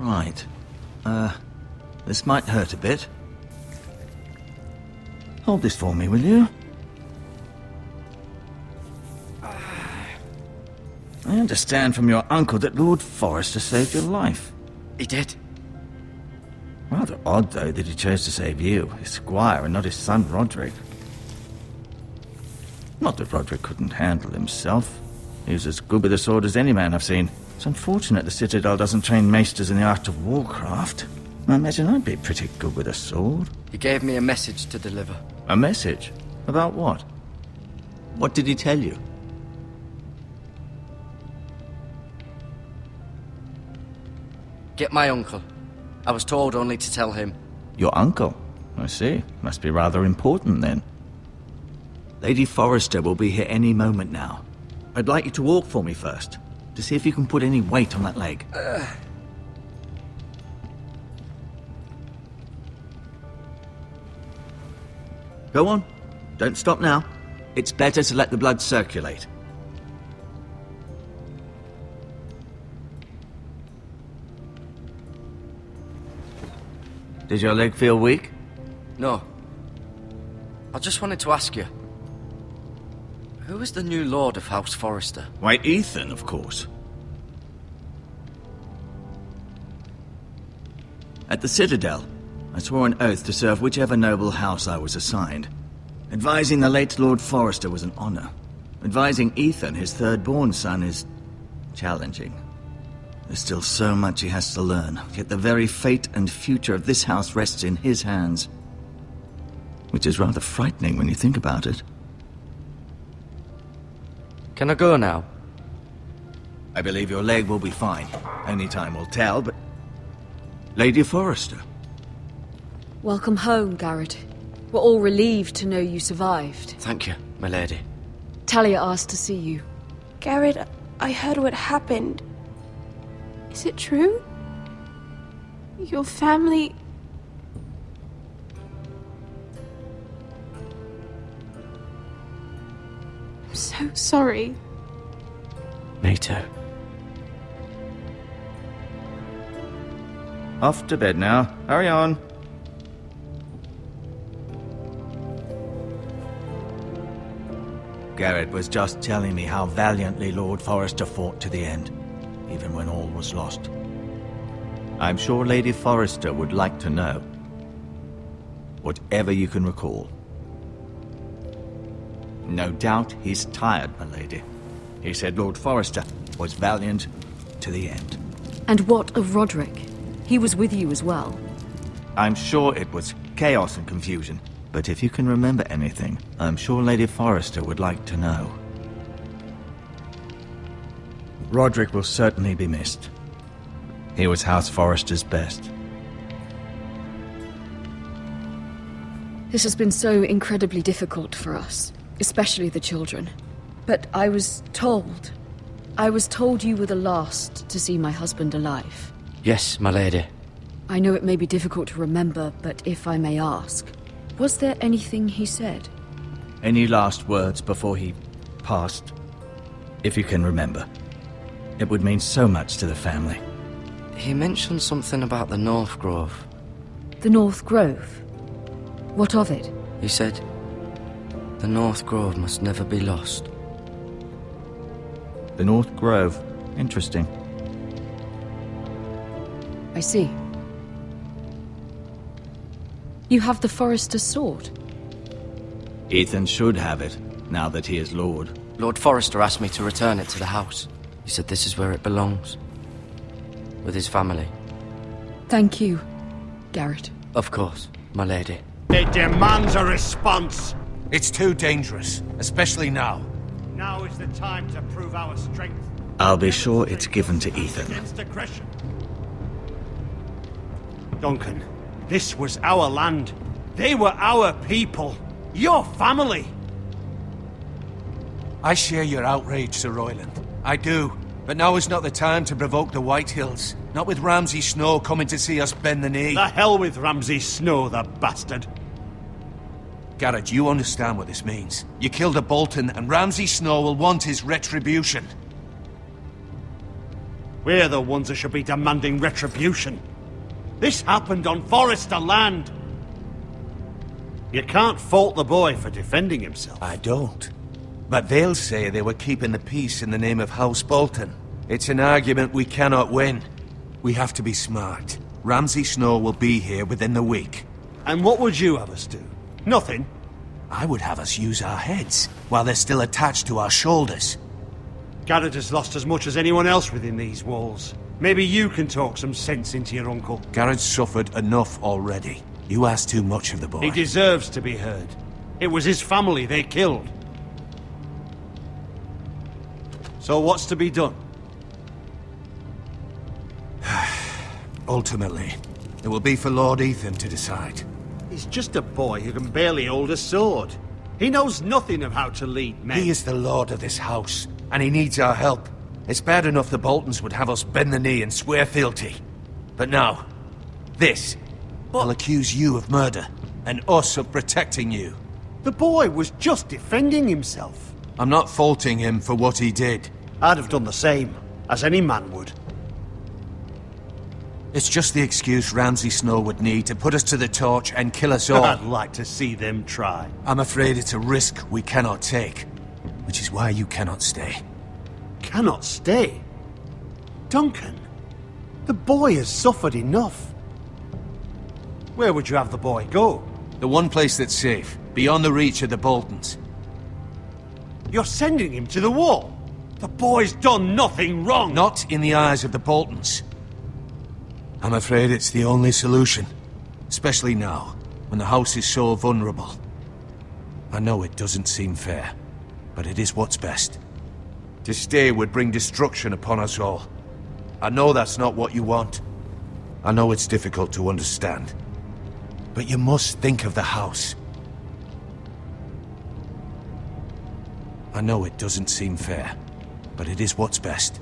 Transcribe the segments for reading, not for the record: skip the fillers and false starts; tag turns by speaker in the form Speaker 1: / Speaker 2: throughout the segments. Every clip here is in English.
Speaker 1: Right. This might hurt a bit. Hold this for me, will you? I understand from your uncle that Lord Forrester saved your life.
Speaker 2: He did.
Speaker 1: Rather odd, though, that he chose to save you, his squire, and not his son Roderick. Not that Roderick couldn't handle himself. He was as good with a sword as any man I've seen. It's unfortunate the Citadel doesn't train maesters in the art of warcraft. I imagine I'd be pretty good with a sword.
Speaker 2: He gave me a message to deliver.
Speaker 1: A message? About what? What did he tell you?
Speaker 2: Get my uncle. I was told only to tell him.
Speaker 1: Your uncle? I see. Must be rather important then. Lady Forrester will be here any moment now. I'd like you to walk for me first, to see if you can put any weight on that leg. Go on. Don't stop now. It's better to let the blood circulate. Does your leg feel weak?
Speaker 2: No. I just wanted to ask you. Who is the new Lord of House Forrester?
Speaker 1: Why, Ethan, of course. At the Citadel, I swore an oath to serve whichever noble house I was assigned. Advising the late Lord Forrester was an honor. Advising Ethan, his third-born son, is challenging. There's still so much he has to learn, yet the very fate and future of this house rests in his hands. Which is rather frightening when you think about it.
Speaker 2: Can I go now?
Speaker 1: I believe your leg will be fine. Only time will tell, but... Lady Forrester.
Speaker 3: Welcome home, Garrett. We're all relieved to know you survived.
Speaker 2: Thank you, my lady.
Speaker 3: Talia asked to see you.
Speaker 4: Garrett, I heard what happened. Is it true? Your family... I'm so sorry.
Speaker 2: Me too.
Speaker 1: Off to bed now. Hurry on. Garrett was just telling me how valiantly Lord Forrester fought to the end, even when all was lost. I'm sure Lady Forrester would like to know. Whatever you can recall. No doubt he's tired, my lady. He said Lord Forrester was valiant to the end.
Speaker 3: And what of Roderick? He was with you as well.
Speaker 1: I'm sure it was chaos and confusion. But if you can remember anything, I'm sure Lady Forrester would like to know. Roderick will certainly be missed. He was House Forrester's best.
Speaker 3: This has been so incredibly difficult for us, especially the children. But I was told you were the last to see my husband alive.
Speaker 2: Yes, my lady.
Speaker 3: I know it may be difficult to remember, but if I may ask, was there anything he said?
Speaker 1: Any last words before he passed? If you can remember. It would mean so much to the family.
Speaker 2: He mentioned something about the North Grove.
Speaker 3: The North Grove? What of it?
Speaker 2: He said, the North Grove must never be lost.
Speaker 1: The North Grove. Interesting.
Speaker 3: I see. You have the Forrester's sword.
Speaker 1: Ethan should have it, now that he is Lord.
Speaker 2: Lord Forrester asked me to return it to the house. He said this is where it belongs. With his family.
Speaker 3: Thank you, Garrett.
Speaker 2: Of course, my lady.
Speaker 5: It demands a response.
Speaker 6: It's too dangerous, especially now.
Speaker 5: Now is the time to prove our strength.
Speaker 1: I'll be sure it's given to Ethan.
Speaker 5: Against aggression. Duncan, this was our land. They were our people. Your family.
Speaker 6: I share your outrage, Sir Royland. I do. But now is not the time to provoke the Whitehills. Not with Ramsay Snow coming to see us bend the knee.
Speaker 5: The hell with Ramsay Snow, the bastard.
Speaker 6: Garrett, you understand what this means. You killed a Bolton, and Ramsay Snow will want his retribution.
Speaker 5: We're the ones that should be demanding retribution. This happened on Forrester land. You can't fault the boy for defending himself.
Speaker 6: I don't. But they'll say they were keeping the peace in the name of House Bolton. It's an argument we cannot win. We have to be smart. Ramsay Snow will be here within the week.
Speaker 5: And what would you have us do? Nothing.
Speaker 6: I would have us use our heads, while they're still attached to our shoulders.
Speaker 5: Garrett has lost as much as anyone else within these walls. Maybe you can talk some sense into your uncle.
Speaker 6: Garrett's suffered enough already. You ask too much of the boy.
Speaker 5: He deserves to be heard. It was his family they killed. So what's to be done?
Speaker 6: Ultimately, it will be for Lord Ethan to decide.
Speaker 5: He's just a boy who can barely hold a sword. He knows nothing of how to lead men.
Speaker 6: He is the lord of this house, and he needs our help. It's bad enough the Boltons would have us bend the knee and swear fealty. But now, this. They'll accuse you of murder, and us of protecting you.
Speaker 5: The boy was just defending himself.
Speaker 6: I'm not faulting him for what he did.
Speaker 5: I'd have done the same, as any man would.
Speaker 6: It's just the excuse Ramsay Snow would need to put us to the torch and kill us all.
Speaker 5: I'd like to see them try.
Speaker 6: I'm afraid it's a risk we cannot take, which is why you cannot stay.
Speaker 5: Cannot stay? Duncan, the boy has suffered enough. Where would you have the boy go?
Speaker 6: The one place that's safe, beyond the reach of the Boltons.
Speaker 5: You're sending him to the wall? The boy's done nothing wrong!
Speaker 6: Not in the eyes of the Boltons. I'm afraid it's the only solution. Especially now, when the house is so vulnerable. I know it doesn't seem fair, but it is what's best. To stay would bring destruction upon us all. I know that's not what you want. I know it's difficult to understand. But you must think of the house. I know it doesn't seem fair, but it is what's best.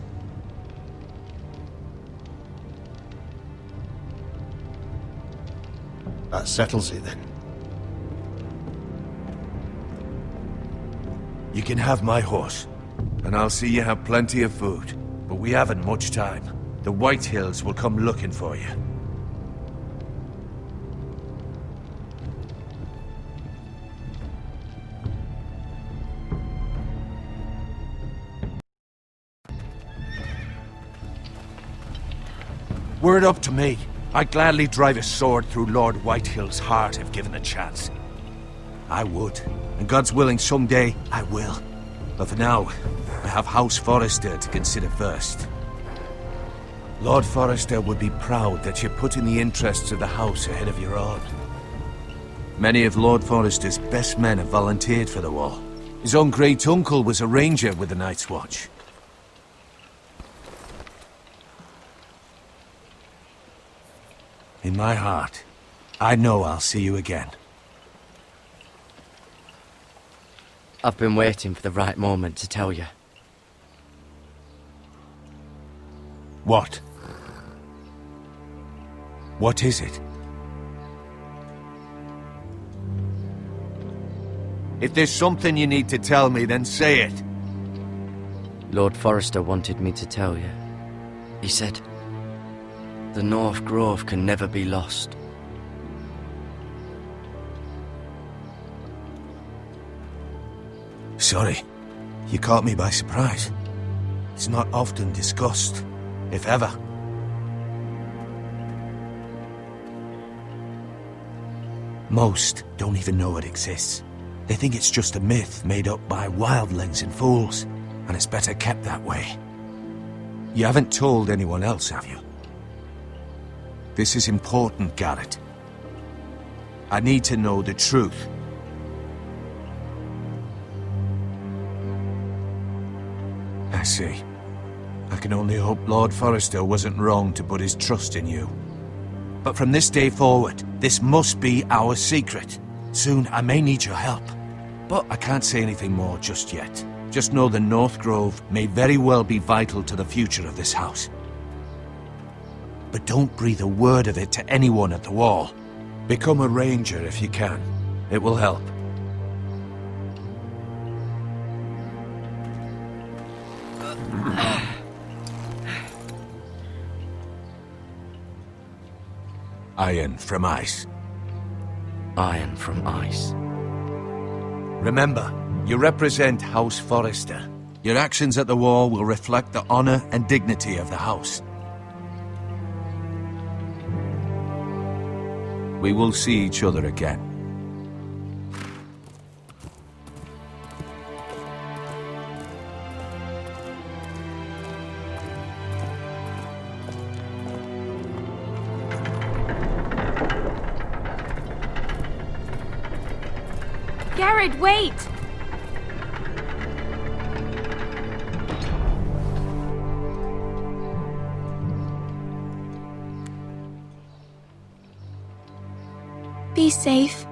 Speaker 5: That settles it then.
Speaker 6: You can have my horse, and I'll see you have plenty of food. But we haven't much time. The White Hills will come looking for you. Were it up to me, I'd gladly drive a sword through Lord Whitehill's heart if given the chance. I would, and God's willing someday I will. But for now, I have House Forrester to consider first. Lord Forrester would be proud that you're putting the interests of the house ahead of your own. Many of Lord Forrester's best men have volunteered for the war. His own great-uncle was a ranger with the Night's Watch. In my heart, I know I'll see you again.
Speaker 2: I've been waiting for the right moment to tell you.
Speaker 6: What? What is it? If there's something you need to tell me, then say it.
Speaker 2: Lord Forrester wanted me to tell you. He said, the North Grove can never be lost.
Speaker 6: Sorry. You caught me by surprise. It's not often discussed, if ever. Most don't even know it exists. They think it's just a myth made up by wildlings and fools, and it's better kept that way. You haven't told anyone else, have you? This is important, Garrett. I need to know the truth. I see. I can only hope Lord Forrester wasn't wrong to put his trust in you. But from this day forward, this must be our secret. Soon I may need your help. But I can't say anything more just yet. Just know the North Grove may very well be vital to the future of this house. But don't breathe a word of it to anyone at the wall. Become a ranger if you can. It will help. Iron from ice.
Speaker 2: Iron from ice.
Speaker 6: Remember, you represent House Forrester. Your actions at the war will reflect the honor and dignity of the house. We will see each other again.
Speaker 4: Garrett, wait! Be safe.